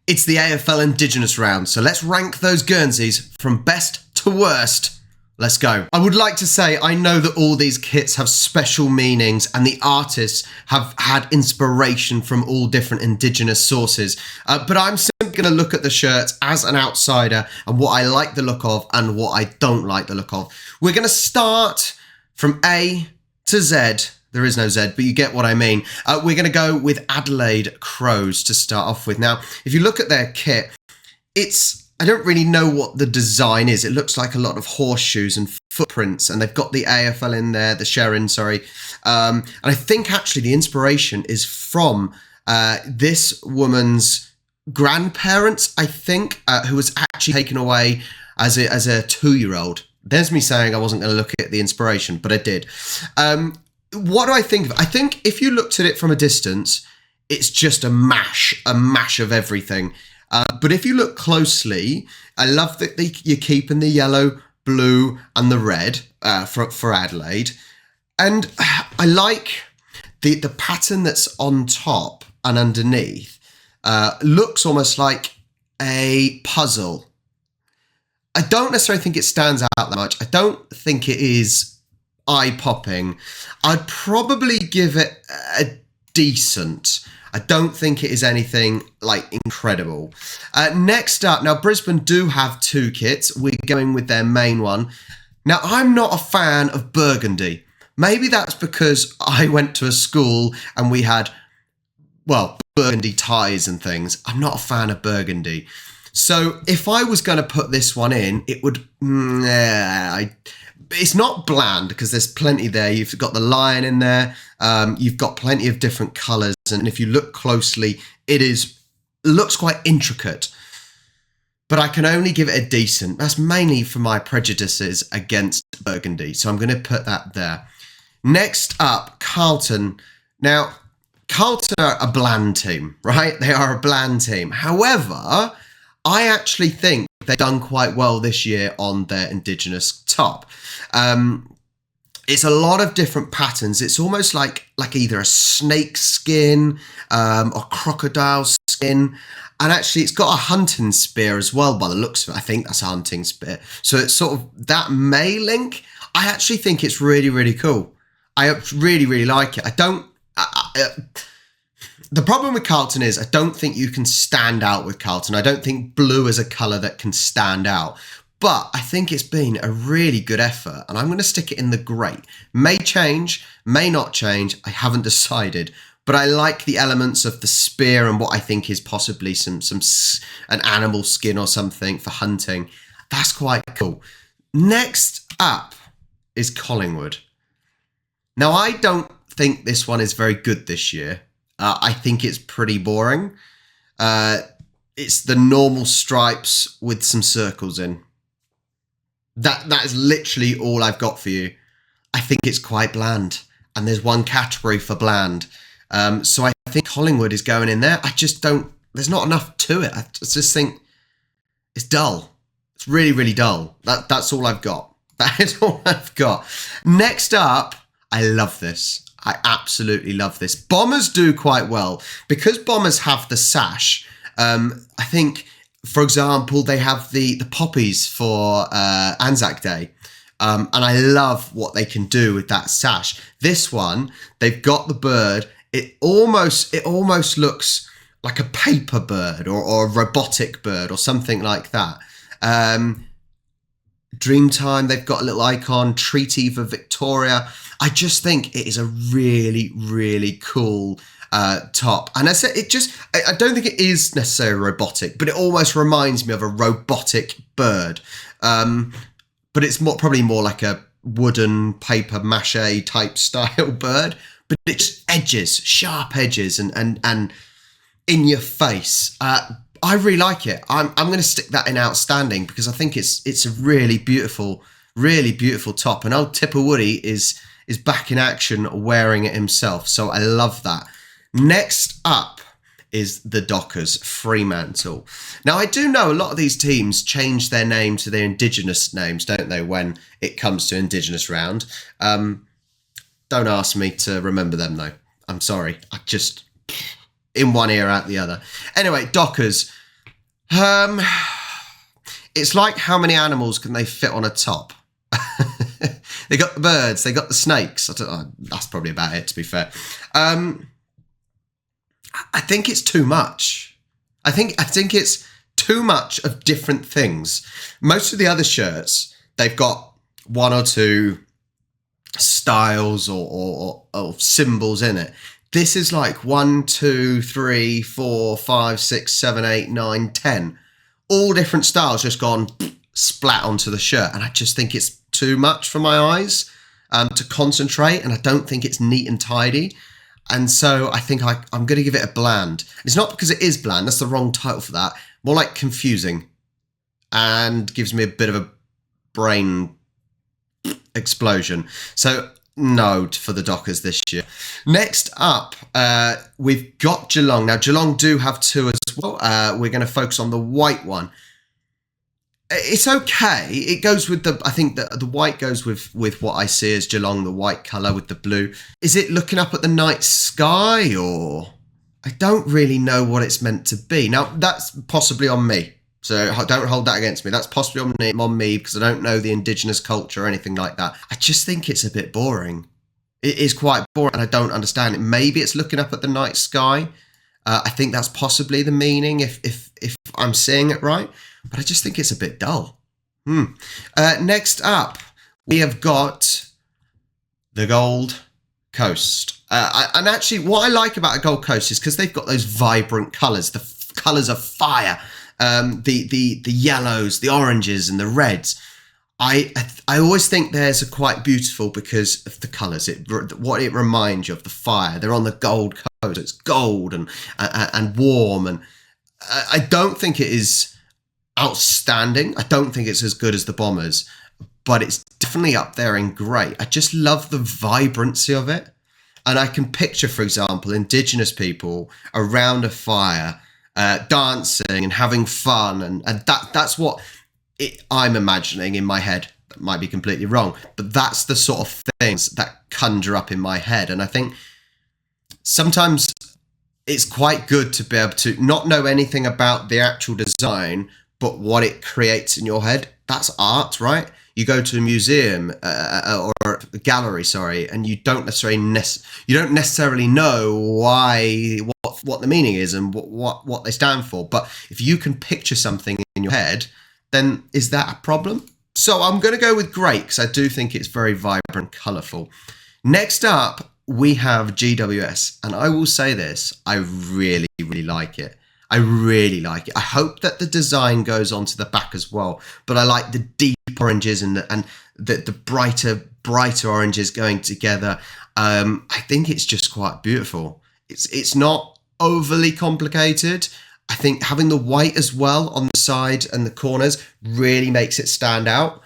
It's the AFL Indigenous round, so let's rank those Guernseys from best to worst. Let's go. I would like to say I know that all these kits have special meanings and the artists have had inspiration from all different Indigenous sources, but I'm simply going to look at the shirts as an outsider and what I like the look of and what I don't like the look of. We're going to start from A to Z. There is no Z, but you get what I mean. We're going to go with Adelaide Crows to start off with. Now, if you look at their kit, I don't really know what the design is. It looks like a lot of horseshoes and footprints, and they've got the AFL in there, the Sherrin, sorry. And I think actually the inspiration is from this woman's grandparents, I think, who was actually taken away as a 2-year-old. There's me saying I wasn't going to look at the inspiration, but I did. What do I think of it? I think if you looked at it from a distance, it's just a mash of everything. But if you look closely, I love that you're keeping the yellow, blue and the red for Adelaide. And I like the pattern that's on top and underneath. Looks almost like a puzzle. I don't necessarily think it stands out that much. I don't think it is eye-popping. I'd probably give it a decent. I don't think it is anything like incredible. Next up, now Brisbane do have 2 kits. We're going with their main one. Now, I'm not a fan of burgundy. Maybe that's because I went to a school and we had, well, burgundy ties and things. I'm not a fan of burgundy. So if I was going to put this one in, it would, it's not bland because there's plenty there. You've got the lion in there. You've got plenty of different colours. And if you look closely, it looks quite intricate. But I can only give it a decent. That's mainly for my prejudices against burgundy. So I'm going to put that there. Next up, Carlton. Now, Carlton are a bland team, right? They are a bland team. However, I actually think they've done quite well this year on their Indigenous top. It's a lot of different patterns. It's almost like either a snake skin or crocodile skin. And actually, it's got a hunting spear as well by the looks of it. I think that's a hunting spear. So it's sort of that may link. I actually think it's really, really cool. I really, really like it. The problem with Carlton is I don't think you can stand out with Carlton. I don't think blue is a colour that can stand out. But I think it's been a really good effort, and I'm going to stick it in the grey. May change, may not change. I haven't decided. But I like the elements of the spear and what I think is possibly an animal skin or something for hunting. That's quite cool. Next up is Collingwood. Now, I don't think this one is very good this year. I think it's pretty boring. It's the normal stripes with some circles in. That is literally all I've got for you. I think it's quite bland. And there's one category for bland. So I think Collingwood is going in there. I just don't, there's not enough to it. I just think it's dull. It's really, really dull. That's all I've got. That is all I've got. Next up, I love this. I absolutely love this. Bombers do quite well. Because Bombers have the sash, I think, for example, they have the poppies for Anzac Day. And I love what they can do with that sash. This one, they've got the bird. It almost looks like a paper bird or a robotic bird or something like that. Dreamtime, they've got a little icon. Treaty for Victoria. I just think it is a really, really cool top. And I said, I don't think it is necessarily robotic, but it almost reminds me of a robotic bird. But it's probably more like a wooden paper mache type style bird. But it's edges, sharp edges and in your face. I really like it. I'm going to stick that in outstanding because I think it's a really beautiful top. And old Tipper Woody is back in action wearing it himself. So I love that. Next up is the Dockers, Fremantle. Now, I do know a lot of these teams change their name to their Indigenous names, don't they, when it comes to Indigenous round. Don't ask me to remember them, though. I'm sorry. I just, in one ear, out the other. Anyway, Dockers. Um, it's like how many animals can they fit on a top? They got the birds, they got the snakes. That's probably about it, to be fair. I think it's too much. I think it's too much of different things. Most of the other shirts, they've got one or two styles or symbols in it. This is like 1, 2, 3, 4, 5, 6, 7, 8, 9, 10. All different styles just gone splat onto the shirt. And I just think it's too much for my eyes to concentrate. And I don't think it's neat and tidy. And so I think I'm going to give it a bland. It's not because it is bland. That's the wrong title for that. More like confusing. And gives me a bit of a brain explosion. So no for the Dockers this year. Next up, we've got Geelong. Now, Geelong do have two as well. We're going to focus on the white one. It's okay. It goes with I think the white goes with what I see as Geelong, the white colour with the blue. Is it looking up at the night sky, or I don't really know what it's meant to be. Now, that's possibly on me. So don't hold that against me. That's possibly on me because I don't know the Indigenous culture or anything like that. I just think it's a bit boring. It is quite boring and I don't understand it. Maybe it's looking up at the night sky. I think that's possibly the meaning if I'm seeing it right. But I just think it's a bit dull. Next up, we have got the Gold Coast. And actually, what I like about the Gold Coast is because they've got those vibrant colours, the colours of fire, the yellows, the oranges, and the reds. I always think theirs are quite beautiful because of the colours. What it reminds you of, the fire. They're on the Gold Coast. It's gold and warm, and I don't think it is outstanding. I don't think it's as good as the Bombers, but it's definitely up there in great. I just love the vibrancy of it. And I can picture, for example, Indigenous people around a fire, dancing and having fun. And that's what I'm imagining in my head. That might be completely wrong, but that's the sort of things that conjure up in my head. And I think sometimes it's quite good to be able to not know anything about the actual design, but what it creates in your head. That's art, right? You go to a museum or a gallery, and you don't necessarily know what the meaning is and what they stand for. But if you can picture something in your head, then is that a problem? So I'm going to go with great because I do think it's very vibrant, colourful. Next up, we have GWS, and I will say this: I really, really like it. I really like it. I hope that the design goes onto the back as well. But I like the deep oranges and the brighter oranges going together. I think it's just quite beautiful. It's not overly complicated. I think having the white as well on the side and the corners really makes it stand out.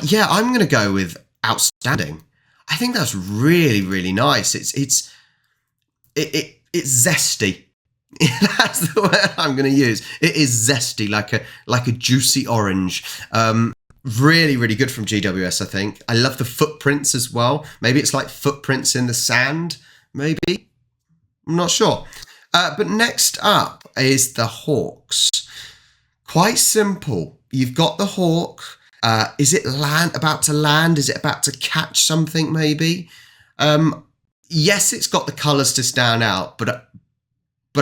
Yeah, I'm going to go with outstanding. I think that's really, really nice. It's zesty. That's the word I'm going to use. It is zesty, like a juicy orange. Really, really good from GWS, I think. I love the footprints as well. Maybe it's like footprints in the sand, maybe. I'm not sure. But next up is the Hawks. Quite simple. You've got the hawk. Is it about to land? Is it about to catch something, maybe? Yes, it's got the colours to stand out, but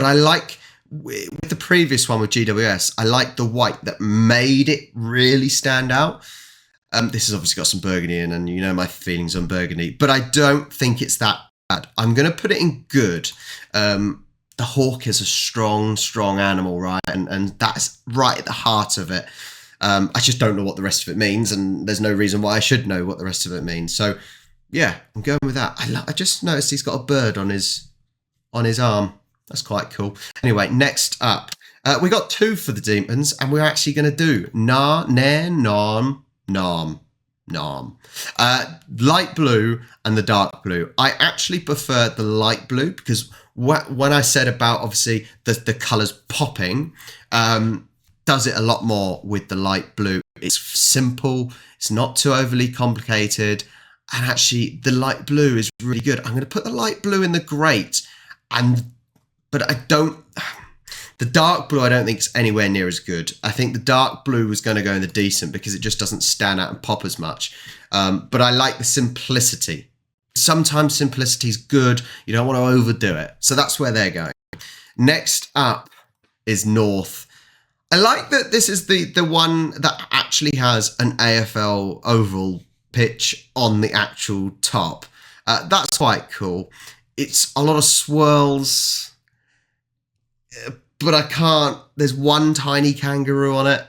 I like, with the previous one with GWS, I like the white that made it really stand out. This has obviously got some burgundy in, and you know my feelings on burgundy, but I don't think it's that bad. I'm going to put it in good. The hawk is a strong, strong animal, right? And that's right at the heart of it. I just don't know what the rest of it means, and there's no reason why I should know what the rest of it means. So, yeah, I'm going with that. I just noticed he's got a bird on his arm. That's quite cool. Anyway, next up, we got two for the Demons, and we're actually going to do Na, Ne, Nom, Nom, Nom. Light blue and the dark blue. I actually prefer the light blue because when I said about, obviously, the colours popping, does it a lot more with the light blue. It's simple. It's not too overly complicated. And actually, the light blue is really good. I'm going to put the light blue in the great, but I don't. The dark blue I don't think is anywhere near as good. I think the dark blue was going to go in the decent because it just doesn't stand out and pop as much. But I like the simplicity. Sometimes simplicity is good. You don't want to overdo it. So that's where they're going. Next up is North. I like that this is the one that actually has an AFL oval pitch on the actual top. That's quite cool. It's a lot of swirls, but I can't. There's one tiny kangaroo on it.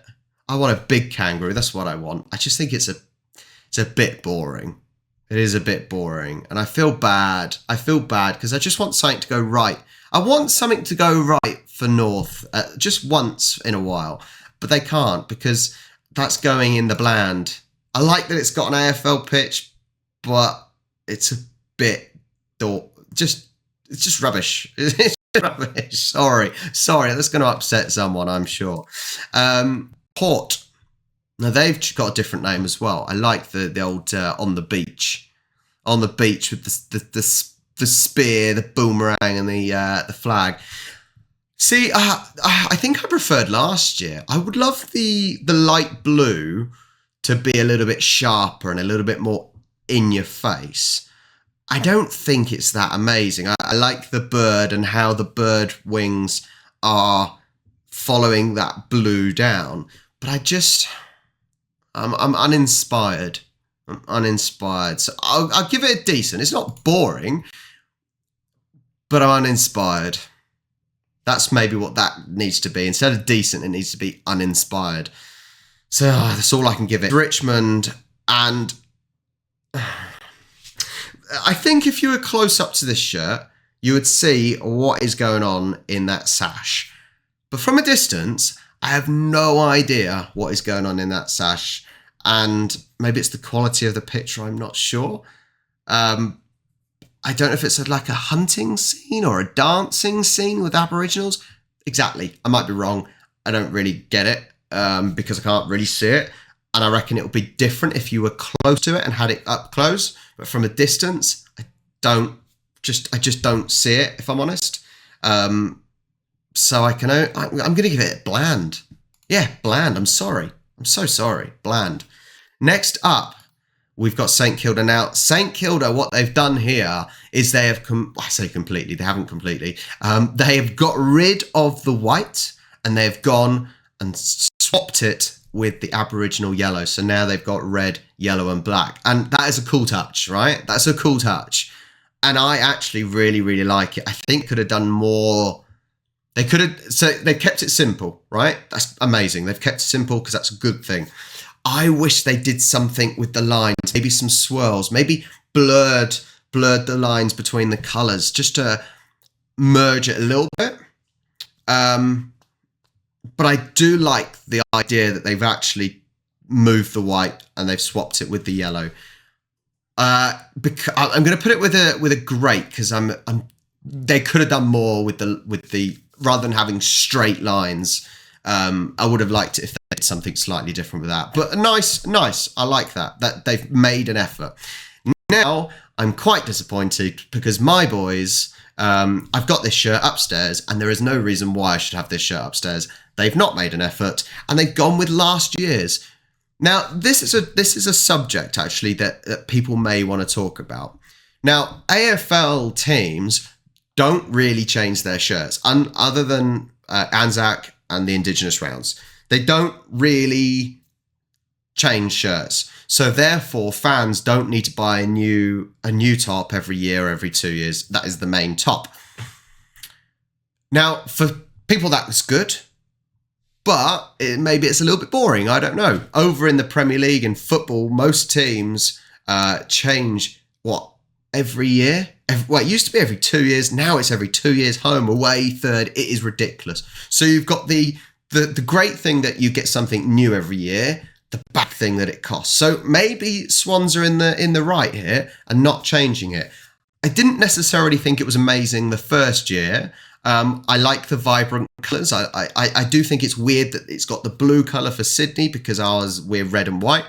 I want a big kangaroo. That's what I want. I just think it's a bit boring. It is a bit boring, and I feel bad. I feel bad because I just want something to go right. I want something to go right for North just once in a while, but they can't because that's going in the bland. I like that it's got an AFL pitch, but it's a bit it's just rubbish. It's rubbish. Sorry, that's going to upset someone, I'm sure. Port. Now they've got a different name as well. I like the old on the beach with the spear, the boomerang, and the flag. See, I think I preferred last year. I would love the light blue to be a little bit sharper and a little bit more in your face. I don't think it's that amazing. I like the bird and how the bird wings are following that blue down, but I'm uninspired. I'm uninspired. So I'll give it a decent. It's not boring, but I'm uninspired. That's maybe what that needs to be. Instead of decent, it needs to be uninspired. So that's all I can give it. Richmond, and I think if you were close up to this shirt, you would see what is going on in that sash. But from a distance, I have no idea what is going on in that sash. And maybe it's the quality of the picture, I'm not sure. I don't know if it's like a hunting scene or a dancing scene with Aboriginals. Exactly. I might be wrong. I don't really get it because I can't really see it. And I reckon it would be different if you were close to it and had it up close. But from a distance, I just don't see it, if I'm honest. So I'm going to give it bland. Yeah, bland. I'm sorry. I'm so sorry. Bland. Next up, we've got St Kilda. Now, St Kilda, what they've done here is they have, I say completely, they haven't completely. They have got rid of the white and they've gone and swapped it with the Aboriginal yellow. So now they've got red, yellow and black. And that is a cool touch, right? That's a cool touch. And I actually really, really like it. I think could have done more. They could have, so they kept it simple, right? That's amazing. They've kept it simple because that's a good thing. I wish they did something with the lines, maybe some swirls, maybe blurred the lines between the colours just to merge it a little bit. But I do like the idea that they've actually moved the white and they've swapped it with the yellow. Because I'm going to put it with a great because they could have done more with the rather than having straight lines. I would have liked it if they did something slightly different with that. But nice. I like that they've made an effort. Now I'm quite disappointed because my boys, I've got this shirt upstairs and there is no reason why I should have this shirt upstairs. They've not made an effort and they've gone with last year's. Now, this is a subject actually that people may want to talk about. Now, AFL teams don't really change their shirts, other than Anzac and the Indigenous rounds. They don't really change shirts. So therefore, fans don't need to buy a new top every year, every 2 years. That is the main top. Now, for people, that's good. But maybe it's a little bit boring. I don't know. Over in the Premier League and football, most teams change, every year? It used to be every 2 years. Now it's every 2 years, home, away, third. It is ridiculous. So you've got the great thing that you get something new every year, the bad thing that it costs. So maybe Swans are in the right here and not changing it. I didn't necessarily think it was amazing the first year. I like the vibrant colours. I do think it's weird that it's got the blue colour for Sydney because we're red and white.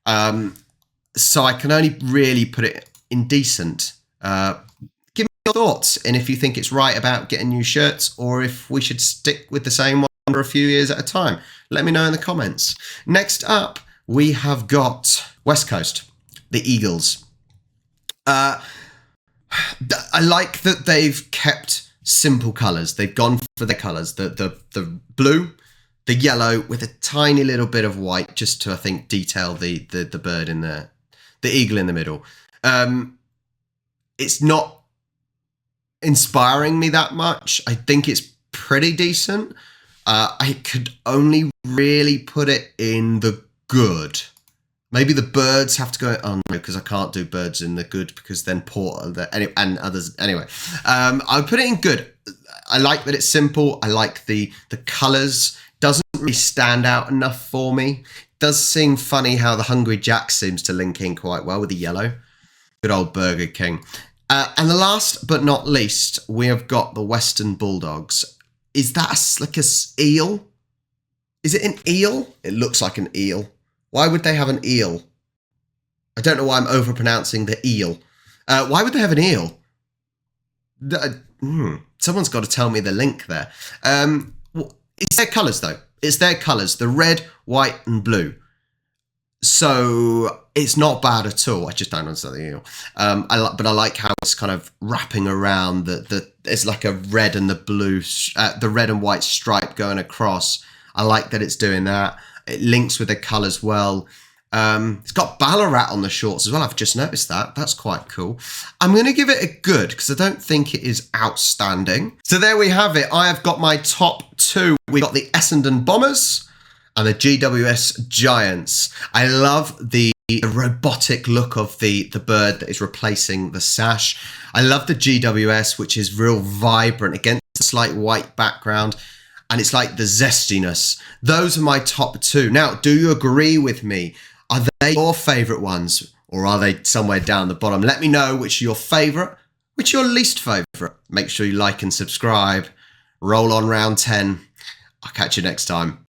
So I can only really put it indecent. Give me your thoughts, and if you think it's right about getting new shirts, or if we should stick with the same one for a few years at a time. Let me know in the comments. Next up, we have got West Coast, the Eagles. I like that they've kept simple colours. They've gone for the colours, the blue, the yellow with a tiny little bit of white, just to, I think, detail the bird in the eagle in the middle. It's not inspiring me that much. I think it's pretty decent. I could only really put it in the good. Maybe the birds have to go, oh no, because I can't do birds in the good, because then and others, anyway. I would put it in good. I like that it's simple. I like the colours. Doesn't really stand out enough for me. Does seem funny how the Hungry Jack seems to link in quite well with the yellow. Good old Burger King. And the last but not least, we have got the Western Bulldogs. Is that like a eel? Is it an eel? It looks like an eel. Why would they have an eel? I don't know why I'm overpronouncing the eel. Why would they have an eel? Someone's got to tell me the link there. It's their colours, though. It's their colours. The red, white, and blue. So it's not bad at all. I just don't understand the eel. But I like how it's kind of wrapping around it's like a red and the blue, the red and white stripe going across. I like that it's doing that. It links with the colours well. It's got Ballarat on the shorts as well. I've just noticed that. That's quite cool. I'm going to give it a good because I don't think it is outstanding. So there we have it. I have got my top two. We got the Essendon Bombers and the GWS Giants. I love the robotic look of the bird that is replacing the sash. I love the GWS, which is real vibrant against a slight white background. And it's like the zestiness. Those are my top two. Now, do you agree with me? Are they your favourite ones? Or are they somewhere down the bottom? Let me know which are your favourite, which are your least favourite. Make sure you like and subscribe. Roll on round 10. I'll catch you next time.